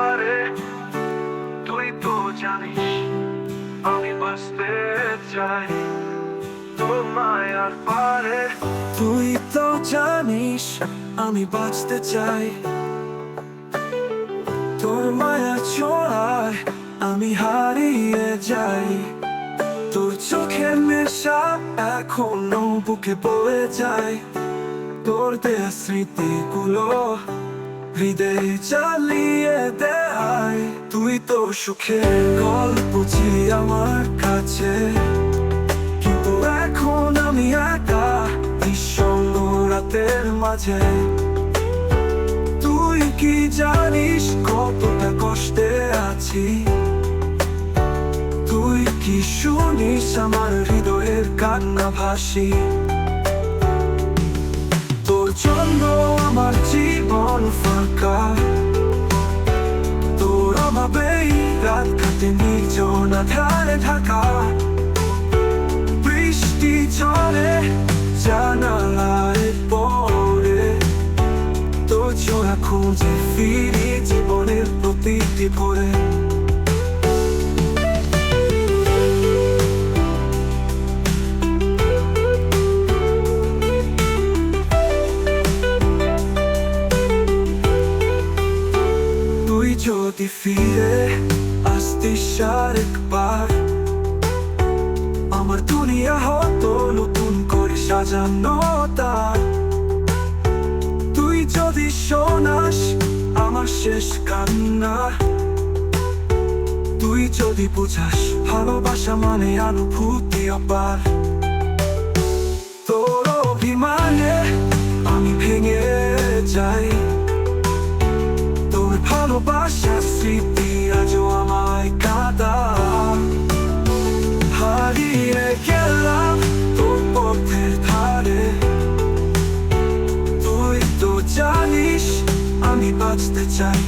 পারে। তুই তো জানিস আমি বাঁচতে চাই তোর মায়ার পারে। তুই তো জানিস আমি বাঁচতে চাই তোর মায়ার ছোঁয়ায় আমি হারিয়ে যাই। তোর চোখের নেশা এখনো বুকে বয়ে যায়। তোর দেয়া স্মৃতিগুলো হৃদয়ে জ্বালিয়ে দেয়। তুই তো সুখের গল্প ছিলি আমার কাছে, কিন্তু এখন আমি একা নিঃসঙ্গ রাতের মাঝে। তুই কি জানিস কতটা কষ্টে আছি? তুই কি শুনিস আমার হৃদয়ের কান্না ভাসি? তোর জন্য আমার জীবন ফাঁকা, তোর অভাবেই রাত কাটে নির্জনা ধারে ঢাকা। বৃষ্টি ঝরে জানালায় পড়ে, তোর ছোঁয়া খুঁজে ফিরি জীবনের প্রতিটি ভোরে। যদি ফিরে আসতিস আরেকবার, আমার দুনিয়া হতো নতুন করে সাজানো তার। তুই যদি শোনাস আমার শেষ কান্না, তুই যদি বুঝাস ভালোবাসা মানে অনুভূতি অপার। তোর অভিমানে আমি ভেঙে যাই, তোর ভালোবাসার স্মৃতি আজও আমায় কাঁদায়। হারিয়ে গেলাম তোর পথের ধারে, তুই তো জানিস আমি বাঁচতে চাই।